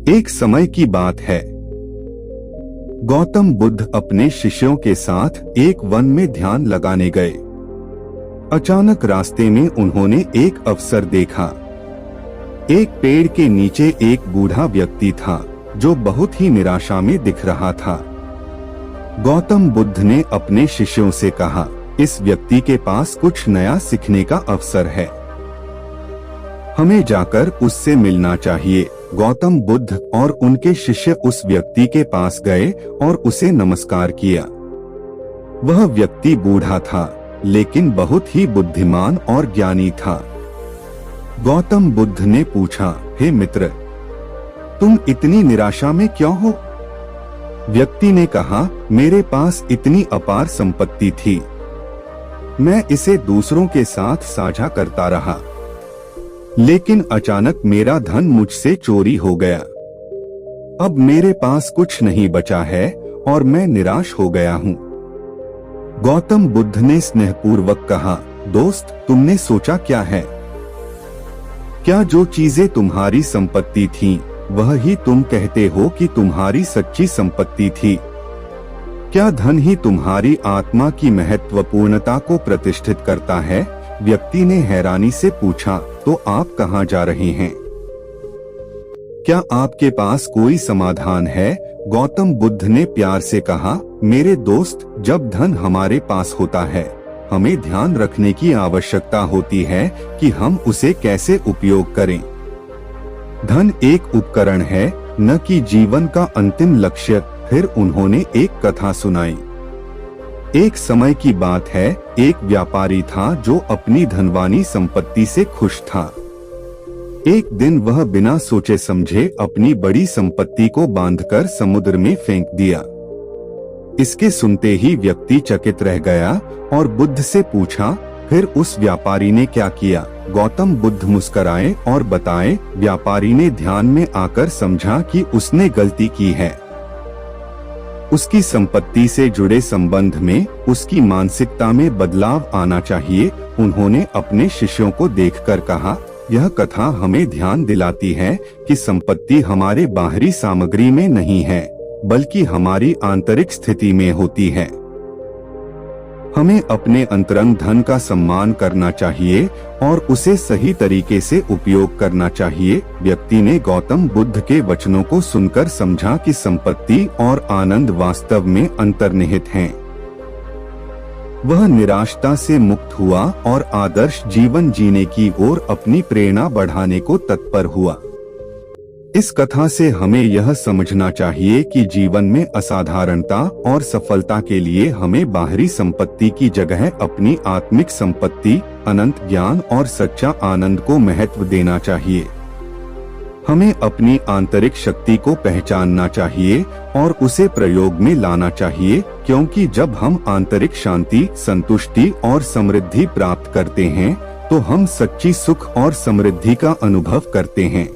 एक समय की बात है। गौतम बुद्ध अपने शिष्यों के साथ एक वन में ध्यान लगाने गए। अचानक रास्ते में उन्होंने एक अवसर देखा। एक पेड़ के नीचे एक बूढ़ा व्यक्ति था जो बहुत ही निराशा में दिख रहा था। गौतम बुद्ध ने अपने शिष्यों से कहा, इस व्यक्ति के पास कुछ नया सीखने का अवसर है, हमें जाकर उससे मिलना चाहिए। गौतम बुद्ध और उनके शिष्य उस व्यक्ति के पास गए और उसे नमस्कार किया। वह व्यक्ति बूढ़ा था लेकिन बहुत ही बुद्धिमान और ज्ञानी था। गौतम बुद्ध ने पूछा, हे मित्र, तुम इतनी निराशा में क्यों हो? व्यक्ति ने कहा, मेरे पास इतनी अपार संपत्ति थी, मैं इसे दूसरों के साथ साझा करता रहा, लेकिन अचानक मेरा धन मुझसे चोरी हो गया। अब मेरे पास कुछ नहीं बचा है और मैं निराश हो गया हूँ। गौतम बुद्ध ने स्नेहपूर्वक कहा, दोस्त, तुमने सोचा क्या है? क्या जो चीजें तुम्हारी संपत्ति थीं, वह ही तुम कहते हो कि तुम्हारी सच्ची संपत्ति थी? क्या धन ही तुम्हारी आत्मा की महत्वपूर्णता को प्रतिष्ठित करता है? व्यक्ति ने हैरानी से पूछा, तो आप कहाँ जा रहे हैं? क्या आपके पास कोई समाधान है? गौतम बुद्ध ने प्यार से कहा, मेरे दोस्त, जब धन हमारे पास होता है, हमें ध्यान रखने की आवश्यकता होती है कि हम उसे कैसे उपयोग करें। धन एक उपकरण है, न कि जीवन का अंतिम लक्ष्य। फिर उन्होंने एक कथा सुनाई। एक समय की बात है, एक व्यापारी था जो अपनी धनवानी संपत्ति से खुश था। एक दिन वह बिना सोचे समझे अपनी बड़ी संपत्ति को बांधकर समुद्र में फेंक दिया। इसके सुनते ही व्यक्ति चकित रह गया और बुद्ध से पूछा, फिर उस व्यापारी ने क्या किया? गौतम बुद्ध मुस्कुराए और बताए, व्यापारी ने ध्यान में आकर समझा कि उसने गलती की है। उसकी संपत्ति से जुड़े संबंध में उसकी मानसिकता में बदलाव आना चाहिए। उन्होंने अपने शिष्यों को देखकर कहा, यह कथा हमें ध्यान दिलाती है कि संपत्ति हमारे बाहरी सामग्री में नहीं है, बल्कि हमारी आंतरिक स्थिति में होती है। हमें अपने अंतरंग धन का सम्मान करना चाहिए और उसे सही तरीके से उपयोग करना चाहिए। व्यक्ति ने गौतम बुद्ध के वचनों को सुनकर समझा कि संपत्ति और आनंद वास्तव में अंतर्निहित हैं। वह निराशा से मुक्त हुआ और आदर्श जीवन जीने की ओर अपनी प्रेरणा बढ़ाने को तत्पर हुआ। इस कथा से हमें यह समझना चाहिए कि जीवन में असाधारणता और सफलता के लिए हमें बाहरी संपत्ति की जगह अपनी आत्मिक संपत्ति, अनंत ज्ञान और सच्चा आनंद को महत्व देना चाहिए। हमें अपनी आंतरिक शक्ति को पहचानना चाहिए और उसे प्रयोग में लाना चाहिए, क्योंकि जब हम आंतरिक शांति, संतुष्टि और समृद्धि प्राप्त करते हैं, तो हम सच्ची सुख और समृद्धि का अनुभव करते हैं।